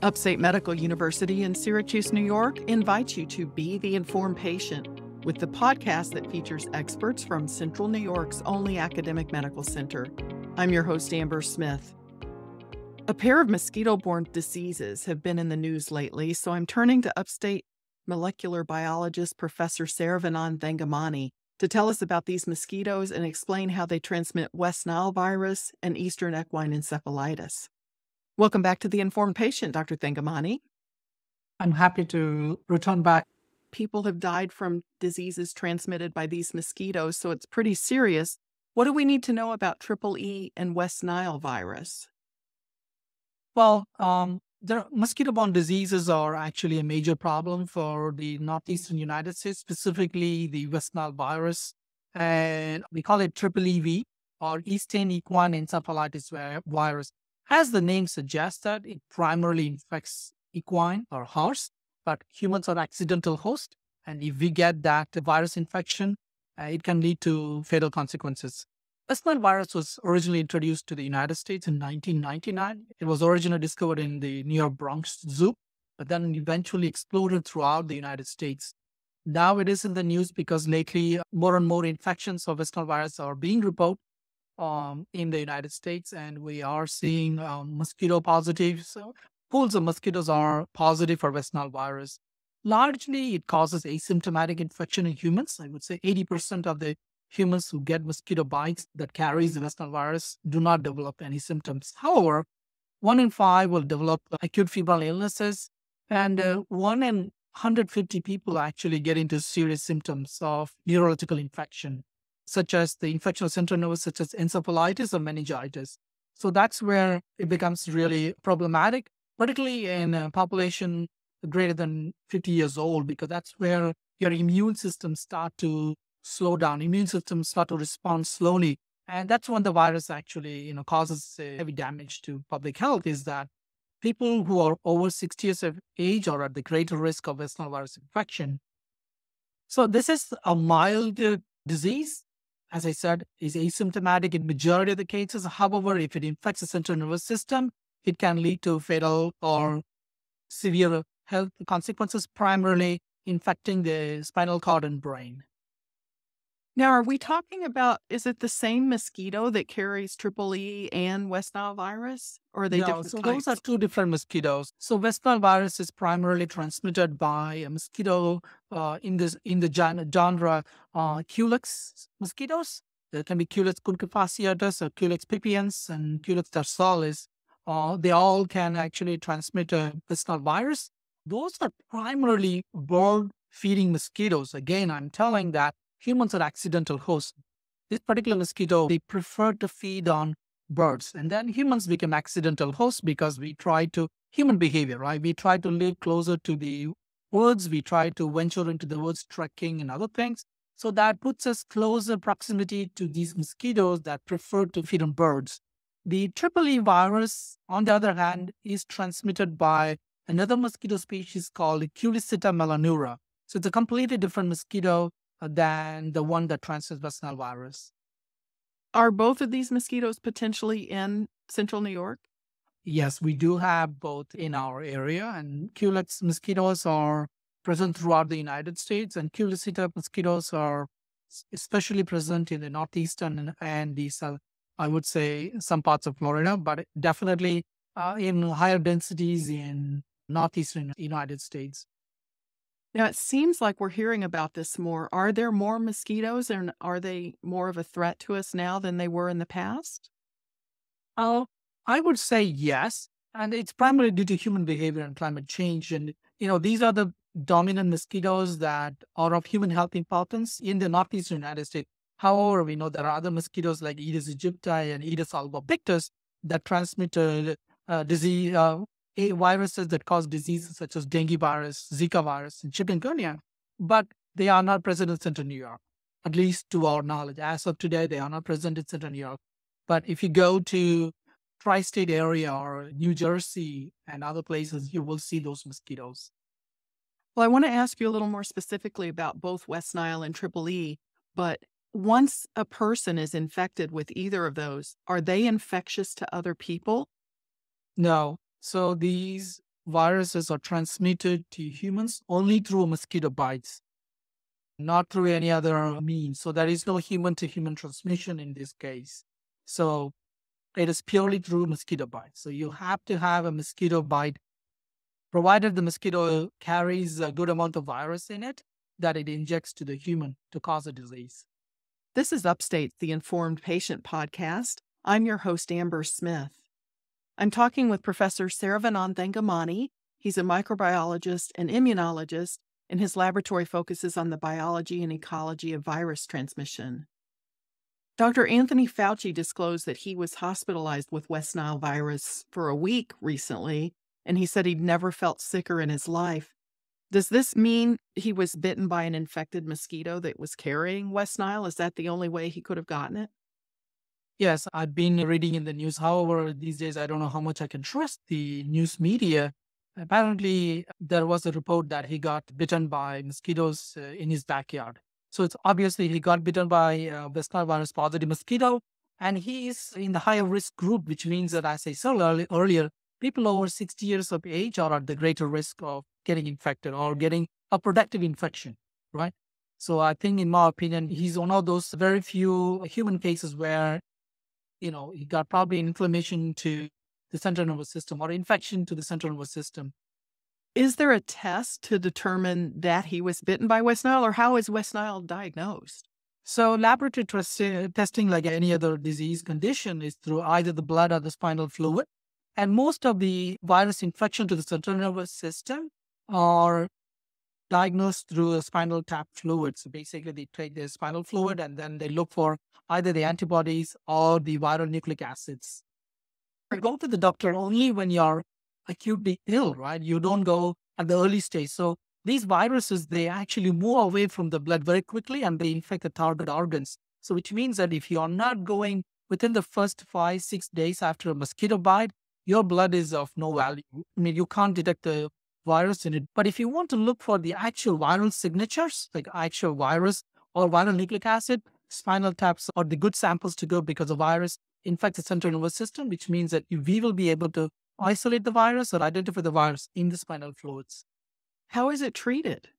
Upstate Medical University in Syracuse, New York invites you to be the informed patient with the podcast that features experts from Central New York's only academic medical center. I'm your host, Amber Smith. A pair of mosquito-borne diseases have been in the news lately, so I'm turning to Upstate molecular biologist Professor Saravanan Thangamani to tell us about these mosquitoes and explain how they transmit West Nile virus and Eastern equine encephalitis. Welcome back to The Informed Patient, Dr. Thangamani. I'm happy to return back. People have died from diseases transmitted by these mosquitoes, so it's pretty serious. What do we need to know about EEE and West Nile virus? Well, mosquito-borne diseases are actually a major problem for the northeastern United States, specifically the West Nile virus. And we call it EEE or Eastern Equine Encephalitis virus. As the name suggests that it primarily infects equine or horse, but humans are accidental host. And if we get that virus infection, it can lead to fatal consequences. West Nile virus was originally introduced to the United States in 1999. It was originally discovered in the New York Bronx Zoo, but then eventually exploded throughout the United States. Now it is in the news because lately more and more infections of West Nile virus are being reported in the United States, and we are seeing mosquito positive. So pools of mosquitoes are positive for West Nile virus. Largely, it causes asymptomatic infection in humans. I would say 80% of the humans who get mosquito bites that carries the West Nile virus do not develop any symptoms. However, 1 in 5 will develop acute febrile illnesses, and 1 in 150 people actually get into serious symptoms of neurological infection, such as the infection of central nervous, such as encephalitis or meningitis. So that's where it becomes really problematic, particularly in a population greater than 50 years old, because that's where your immune system start to slow down. Immune systems start to respond slowly. And that's when the virus actually, causes heavy damage to public health, is that people who are over 60 years of age are at the greater risk of West Nile virus infection. So this is a mild disease. As I said, is asymptomatic in majority of the cases. However, if it infects the central nervous system, it can lead to fatal or severe health consequences, primarily infecting the spinal cord and brain. Now, are we talking about, is it the same mosquito that carries EEE and West Nile virus? Or are they different so types? those are two different mosquitoes. So West Nile virus is primarily transmitted by a mosquito in the genre Culex mosquitoes. There can be Culex cuncunfasciatus or Culex pipiens and Culex tarsalis. They all can actually transmit a West Nile virus. Those are primarily bird-feeding mosquitoes. Again, I'm telling that humans are accidental hosts. This particular mosquito, they prefer to feed on birds. And then humans become accidental hosts because human behavior, right? We try to live closer to the woods. We try to venture into the woods, trekking and other things. So that puts us closer proximity to these mosquitoes that prefer to feed on birds. The EEE virus, on the other hand, is transmitted by another mosquito species called Culicita melanura. So it's a completely different mosquito than the one that transmits West Nile virus. Are both of these mosquitoes potentially in Central New York? Yes, we do have both in our area, and Culex mosquitoes are present throughout the United States, and Culicita mosquitoes are especially present in the northeastern and the south, I would say some parts of Florida, but definitely in higher densities in northeastern United States. Now, it seems like we're hearing about this more. Are there more mosquitoes, and are they more of a threat to us now than they were in the past? I would say yes. And it's primarily due to human behavior and climate change. And, these are the dominant mosquitoes that are of human health importance in the northeastern United States. However, we know there are other mosquitoes like Aedes aegypti and Aedes albopictus that transmit disease, viruses that cause diseases such as dengue virus, Zika virus, and chikungunya, but they are not present in Central New York, at least to our knowledge. As of today, they are not present in Central New York. But if you go to tri-state area or New Jersey and other places, you will see those mosquitoes. Well, I want to ask you a little more specifically about both West Nile and EEE, but once a person is infected with either of those, are they infectious to other people? No. So these viruses are transmitted to humans only through mosquito bites, not through any other means. So there is no human to human transmission in this case. So it is purely through mosquito bites. So you have to have a mosquito bite, provided the mosquito carries a good amount of virus in it, that it injects to the human to cause a disease. This is Upstate, the Informed Patient podcast. I'm your host, Amber Smith. I'm talking with Professor Saravanan Thangamani. He's a microbiologist and immunologist, and his laboratory focuses on the biology and ecology of virus transmission. Dr. Anthony Fauci disclosed that he was hospitalized with West Nile virus for a week recently, and he said he'd never felt sicker in his life. Does this mean he was bitten by an infected mosquito that was carrying West Nile? Is that the only way he could have gotten it? Yes, I've been reading in the news. However, these days I don't know how much I can trust the news media. Apparently, there was a report that he got bitten by mosquitoes in his backyard. So it's obviously he got bitten by a West Nile virus positive mosquito, and he is in the higher risk group, which means that, as I said earlier, people over 60 years of age are at the greater risk of getting infected or getting a productive infection, right? So I think, in my opinion, he's one of those very few human cases where, he got probably inflammation to the central nervous system or infection to the central nervous system. Is there a test to determine that he was bitten by West Nile, or how is West Nile diagnosed? So laboratory testing, like any other disease condition, is through either the blood or the spinal fluid. And most of the virus infection to the central nervous system are diagnosed through a spinal tap fluid. So basically, they take the spinal fluid and then they look for either the antibodies or the viral nucleic acids. You go to the doctor only when you're acutely ill, right? You don't go at the early stage. So these viruses, they actually move away from the blood very quickly and they infect the target organs. So which means that if you're not going within the first 5-6 days after a mosquito bite, your blood is of no value. I mean, you can't detect the virus in it. But if you want to look for the actual viral signatures, like actual virus or viral nucleic acid, spinal taps are the good samples to go, because the virus infects the central nervous system, which means that we will be able to isolate the virus or identify the virus in the spinal fluids. How is it treated?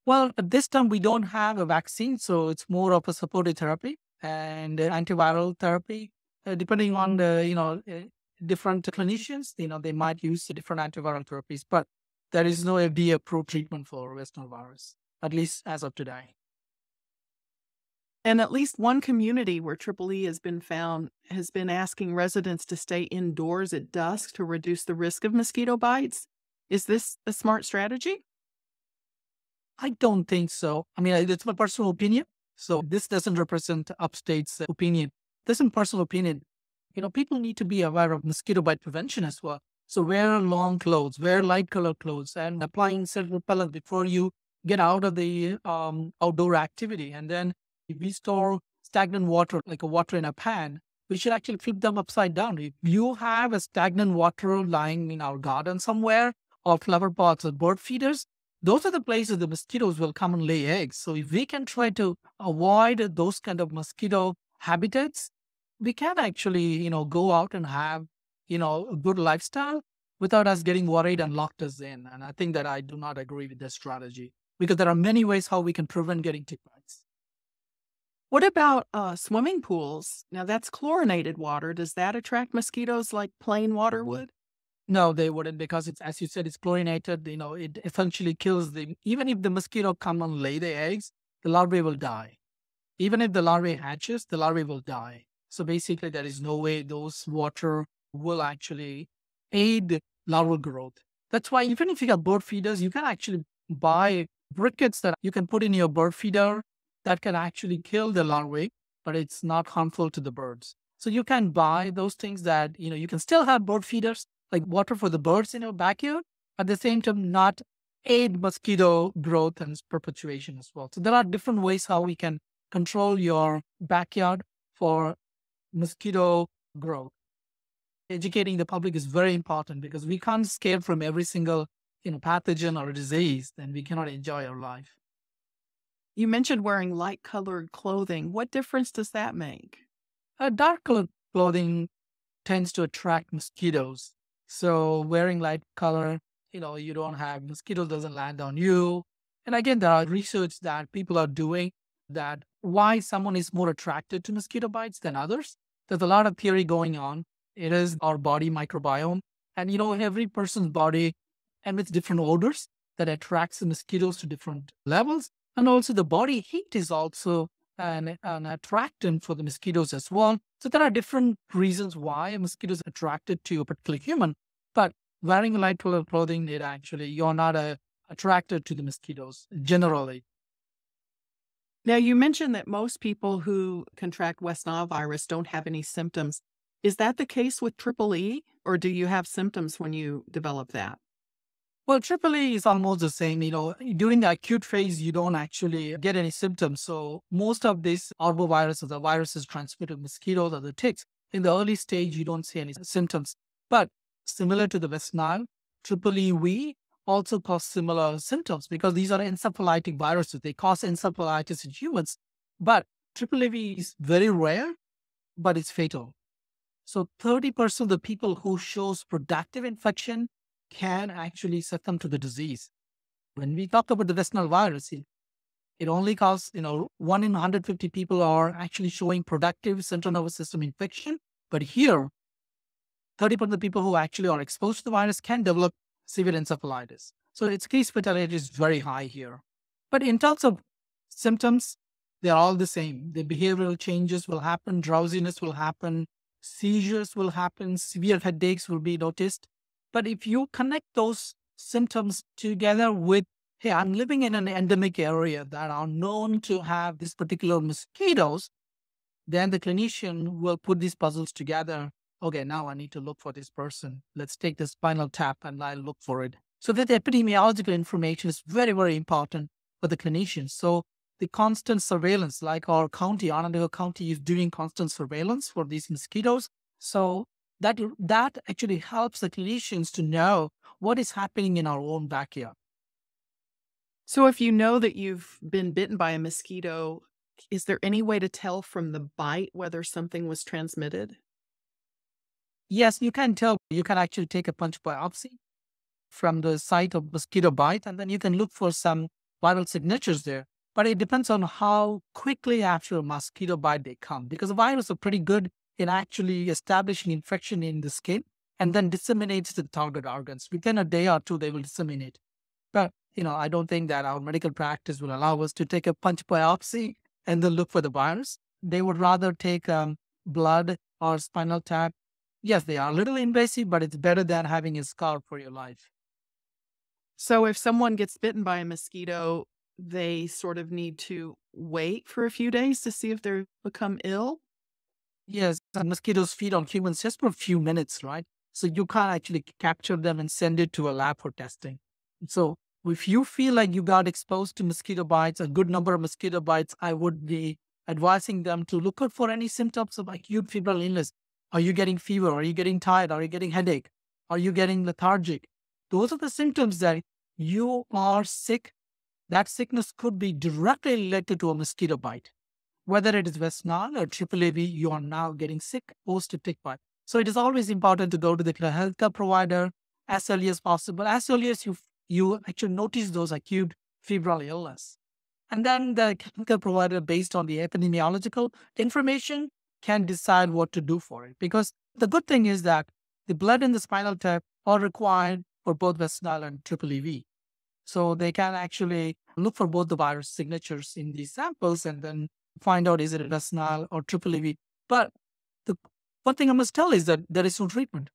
Well, at this time, we don't have a vaccine, so it's more of a supportive therapy and antiviral therapy, depending on the, different clinicians, they might use different antiviral therapies, but there is no FDA approved treatment for West Nile virus, at least as of today. And at least one community where EEE has been found has been asking residents to stay indoors at dusk to reduce the risk of mosquito bites. Is this a smart strategy? I don't think so. I mean, it's my personal opinion. So this doesn't represent Upstate's opinion. This is my personal opinion. People need to be aware of mosquito bite prevention as well. So wear long clothes, wear light colored clothes, and apply insect repellent before you get out of the outdoor activity. And then if we store stagnant water, like a water in a pan, we should actually flip them upside down. If you have a stagnant water lying in our garden somewhere, or flower pots or bird feeders, those are the places the mosquitoes will come and lay eggs. So if we can try to avoid those kind of mosquito habitats, we can actually, go out and have, a good lifestyle without us getting worried and locked us in. And I think that I do not agree with this strategy, because there are many ways how we can prevent getting tick bites. What about swimming pools? Now, that's chlorinated water. Does that attract mosquitoes like plain water would? No, they wouldn't, because it's, as you said, it's chlorinated. It essentially kills them. Even if the mosquito come and lay the eggs, the larvae will die. Even if the larvae hatches, the larvae will die. So basically, there is no way those water will actually aid larval growth. That's why even if you got bird feeders, you can actually buy briquettes that you can put in your bird feeder that can actually kill the larvae, but it's not harmful to the birds. So you can buy those things that, you can still have bird feeders, like water for the birds in your backyard, at the same time not aid mosquito growth and perpetuation as well. So there are different ways how we can control your backyard for mosquito growth. Educating the public is very important, because we can't escape from every single pathogen or disease, then we cannot enjoy our life. You mentioned wearing light colored clothing. What difference does that make? Dark colored clothing tends to attract mosquitoes. So wearing light color, you don't have mosquitoes doesn't land on you. And again, there are research that people are doing that why someone is more attracted to mosquito bites than others. There's a lot of theory going on. It is our body microbiome. And, every person's body emits different odors that attracts the mosquitoes to different levels. And also the body heat is also an attractant for the mosquitoes as well. So there are different reasons why a mosquito is attracted to a particular human. But wearing light colored clothing, you're not attracted to the mosquitoes generally. Now, you mentioned that most people who contract West Nile virus don't have any symptoms. Is that the case with triple E, or do you have symptoms when you develop that? Well, triple E is almost the same. During the acute phase, you don't actually get any symptoms. So most of these arboviruses, the viruses transmitted mosquitoes or the ticks, in the early stage, you don't see any symptoms. But similar to the West Nile, triple E also cause similar symptoms because these are encephalitic viruses. They cause encephalitis in humans. But triple E is very rare, but it's fatal. So 30% of the people who shows productive infection can actually succumb to the disease. When we talk about the West Nile virus, it only causes, 1 in 150 people are actually showing productive central nervous system infection. But here, 30% of the people who actually are exposed to the virus can develop severe encephalitis. So its case fatality is very high here. But in terms of symptoms, they're all the same. The behavioral changes will happen, drowsiness will happen, seizures will happen, severe headaches will be noticed. But if you connect those symptoms together with, hey, I'm living in an endemic area that are known to have these particular mosquitoes, then the clinician will put these puzzles together. Okay, now I need to look for this person. Let's take the spinal tap and I'll look for it. So that the epidemiological information is very, very important for the clinician. So the constant surveillance, like our county, Onondaga County is doing constant surveillance for these mosquitoes. So that actually helps the clinicians to know what is happening in our own backyard. So if you know that you've been bitten by a mosquito, is there any way to tell from the bite whether something was transmitted? Yes, you can tell. You can actually take a punch biopsy from the site of mosquito bite, and then you can look for some viral signatures there. But it depends on how quickly after a mosquito bite they come, because the viruses are pretty good in actually establishing infection in the skin and then disseminates to the target organs. Within a day or two, they will disseminate. But, I don't think that our medical practice will allow us to take a punch biopsy and then look for the virus. They would rather take blood or spinal tap. Yes, they are a little invasive, but it's better than having a scar for your life. So if someone gets bitten by a mosquito, they sort of need to wait for a few days to see if they become ill? Yes, and mosquitoes feed on humans just for a few minutes, right? So you can't actually capture them and send it to a lab for testing. So if you feel like you got exposed to mosquito bites, a good number of mosquito bites, I would be advising them to look out for any symptoms of acute febrile illness. Are you getting fever? Are you getting tired? Are you getting headache? Are you getting lethargic? Those are the symptoms that you are sick. That sickness could be directly related to a mosquito bite. Whether it is West Nile or triple A, you are now getting sick post a tick bite. So it is always important to go to the healthcare provider as early as possible, as early as you actually notice those acute febrile illness. And then the healthcare provider, based on the epidemiological information, can decide what to do for it. Because the good thing is that the blood and the spinal tap are required for both West Nile and triple EV. So they can actually look for both the virus signatures in these samples and then find out is it West Nile or triple EV. But the one thing I must tell is that there is no treatment.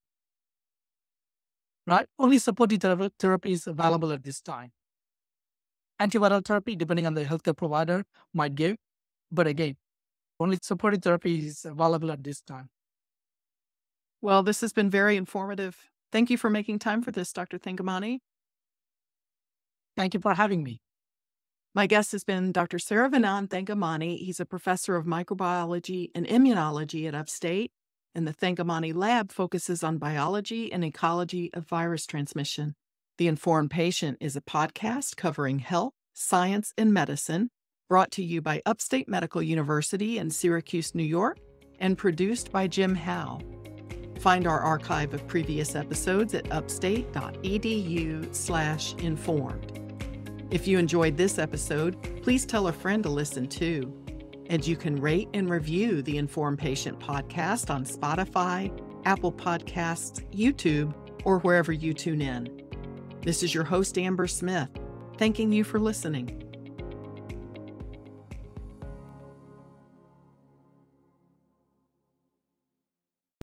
Right? Only supportive therapy is available at this time. Antiviral therapy, depending on the healthcare provider, might give. But again, only supportive therapy is available at this time. Well, this has been very informative. Thank you for making time for this, Dr. Thangamani. Thank you for having me. My guest has been Dr. Saravanan Thangamani. He's a professor of microbiology and immunology at Upstate, and the Thangamani Lab focuses on biology and ecology of virus transmission. The Informed Patient is a podcast covering health, science, and medicine, brought to you by Upstate Medical University in Syracuse, New York, and produced by Jim Howe. Find our archive of previous episodes at upstate.edu/informed. If you enjoyed this episode, please tell a friend to listen too. And you can rate and review the Informed Patient podcast on Spotify, Apple Podcasts, YouTube, or wherever you tune in. This is your host, Amber Smith, thanking you for listening.